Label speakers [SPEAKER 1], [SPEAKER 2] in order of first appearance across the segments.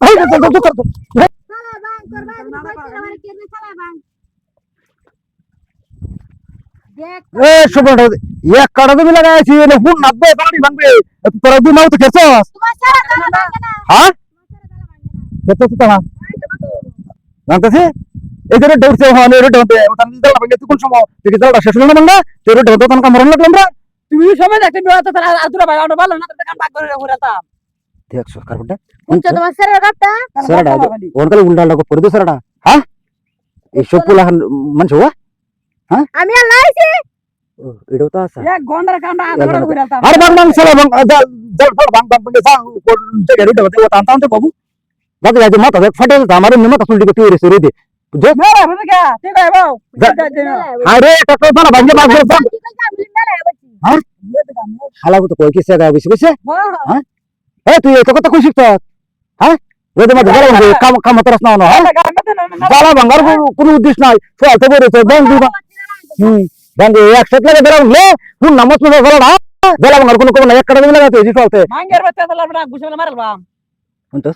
[SPEAKER 1] এই চল চল চল এ সুবর্ণ এক কাটা তুমি লাগাইছি না ফোন নাববে বাড়ি ভাঙবে তোরা দুই নাও তো খেছস হ্যাঁ খেছস তো না জানতেছি এই যে দৌড়ছে হনে রে দৌড়তে ওখান দিয়ে দাঁড়া ভাঙে কোন সময় থেকে দাঁড়া শেষ হলো না ভাঙা তোর দৌড়তে তখন কামড় লাগলো আমরা
[SPEAKER 2] তুমি সময় দেখতে বিয়া তো তারা আদুরা ভাই আনো ভালো না তো কাম ভাগ করে ঘুরাতাম
[SPEAKER 1] দেখছো কারণটা
[SPEAKER 3] কোন তোমার স্যারের কাটটা
[SPEAKER 1] সারাটা ওর কালে উল্টা লাগো করে দে সারাটা হ্যাঁ এই সব পোলা মানুষ হওয়া হ্যাঁ
[SPEAKER 3] আমি আর লাইছি
[SPEAKER 1] এটাও তো আছে
[SPEAKER 2] এক ঘন্টার কামটা আদুরা ঘুরাতাম
[SPEAKER 1] আরে বাং সারা বাং জল ফল বাং যা কোন জায়গা রুটা বতে টান টানতে বাবু বাকি যাই মাথা দেখ ফাটে আমার মাথা সুলটি কে তুই রে দে বুঝছ
[SPEAKER 2] মেরা বুঝে কে ঠিক আছে বাবু
[SPEAKER 1] আরে এটা তো না ভাঙ্গে মাছ ধরতাম হ্যাঁ হালাগু তো কই কিসে গা বসে বসে হ্যাঁ এ তুই এত কথা কই শিখছ হ্যাঁ ওই তো মাঝে কাম কাম তরস না না বালা ভাঙ্গার কোনো উদ্দেশ্য নাই চলতে বেরোছে ব্যাং দিবা ব্যাং একসাথে লাগে বেরাম লে কোন নামত না বলা বেলা ভাঙ্গার কোনো কোনো এক কাটা দিলে লাগাতে এই চলতে
[SPEAKER 2] মাঙ্গের বাচ্চা তো আমরা ঘুষে মারলাম
[SPEAKER 1] তো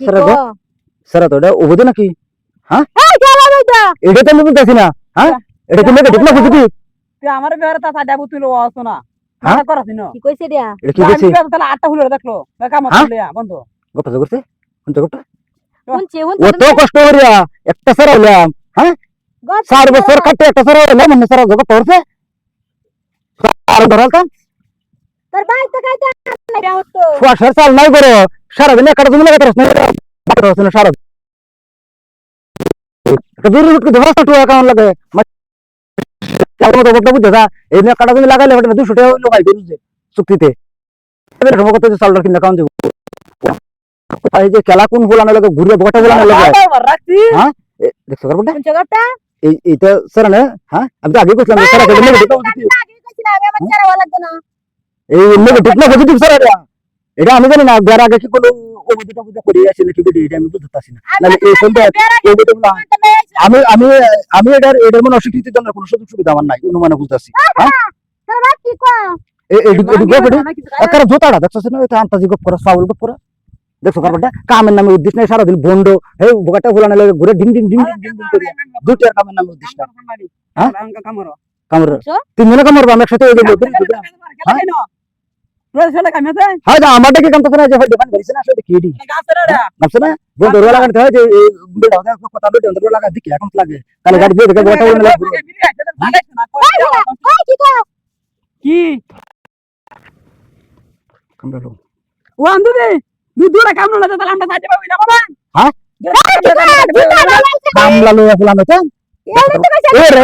[SPEAKER 1] সারা তো এটা ওবদে নাকি হ্যাঁ
[SPEAKER 3] এই চলো বেটা
[SPEAKER 1] এটা তো আমি দেখি না হ্যাঁ এটা কি নেগেটিভ না পজিটিভ
[SPEAKER 2] তুই আমার বেরে তা সাজা বুতুলো আসো না
[SPEAKER 1] হ্যাঁ?
[SPEAKER 2] না করছিস না
[SPEAKER 3] কি কইছে দিয়া
[SPEAKER 1] এটা কি কইছে
[SPEAKER 2] তাহলে আটটা হলো দেখলো কাম করলিয়া বন্ধু
[SPEAKER 1] গপা করছে কোন গপটা
[SPEAKER 3] শুনছি
[SPEAKER 1] ও তো কষ্ট করিয়া একটা সারা হলাম হ্যাঁ 4 বছর কাটে একটা সারা হলাম মনে সারা গপা করছে আর ধরালতাম
[SPEAKER 3] তোর ভাই তো কাইতে না হতো
[SPEAKER 1] ফুয়াশার চাল নাই করো সারা দিন একটা তুমি লাগাতে না বাকি রস না সারা তো দূর দূর ধরাস তো অ্যাকাউন্ট লাগে তার মতো বক্তব্য বুঝা এই না কাটা তুমি লাগাইলে ওটা 200 টাকা লাগাই দিছে চুক্তিতে এবার সময় কত চালটা কিনা কাউন্ট দেব এই যে কেলা কোন বলানো লাগে ঘুরে বটা বলানো লাগে
[SPEAKER 2] রাখছি
[SPEAKER 1] হ্যাঁ দেখছো করবটা
[SPEAKER 3] কোন জায়গাটা
[SPEAKER 1] এইটা স্যার না হ্যাঁ আমি তো আগে কইছিলাম স্যার এটা নেগেটিভ
[SPEAKER 3] আগে কইছিলাম আমি আমার ছাড়া ভালো লাগতো না
[SPEAKER 1] এই নেগেটিভ না পজিটিভ স্যার এটা আমি জানি না বের আগে কি কোনো ওদিটা বুঝা করে আসে নাকি বিডি এটা আমি বুঝতে পারছি না নালে এই সন্ধ্যা আমি আমি আমি এটার মনে অস্বীকৃতির জন্য কোনো সুযোগ সুবিধা আমার নাই অনুমানে বুঝতাছি হ্যাঁ
[SPEAKER 3] তোর ভাই কি কো
[SPEAKER 1] এই গপ একার জোতাড়া দেখছস না এটা আন্তাজি গপ করা ফাউল গপ করা দেখছো কারবারটা কামের নামে উদ্দেশ্য নাই সারা দিন বন্ড এই বগাটা ফুলানো লাগে ঘুরে ডিং ডিং ডিং ডিং করে দুটার কামের নামে উদ্দেশ্য হ্যাঁ
[SPEAKER 2] কামড়
[SPEAKER 1] কামর তুই মনে কামরবা আমি একসাথে হয়ে যাবো হ্যাঁ আমারটা কি কামতে না যে হয় দোকান করিস না আসলে কি দি নামছে না বন্ধ রোলা লাগাতে হয় যে বেড়া কথা বলতে অন্তর লাগা দেখি এখন লাগে তাহলে গাড়ি দিয়ে দেখে বটা বলে
[SPEAKER 3] কি কো
[SPEAKER 2] কি
[SPEAKER 1] কামড়ালো
[SPEAKER 2] ও আন্দু দে দুধুরা কামড় না তাহলে আমরা সাজে পাবো না বাবা
[SPEAKER 1] হ্যাঁ কামড়ালো ফুলানো তো
[SPEAKER 3] এই তো কইছে
[SPEAKER 1] এই রে